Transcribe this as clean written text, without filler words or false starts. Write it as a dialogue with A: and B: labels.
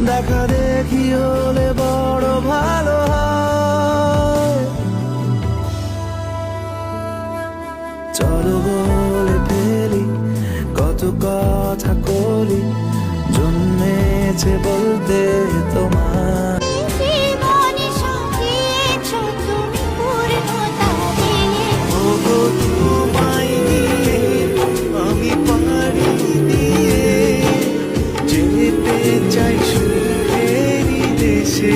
A: দেখা দেখি হলে বড় ভালো হয়। চলো বলে ফেলি কত কথা কলি, জন্মেছে বলতে তোমার। ওগো তোমায় নিয়ে আমি পারি দিয়ে যেতে চাই সুখেরই দেশে।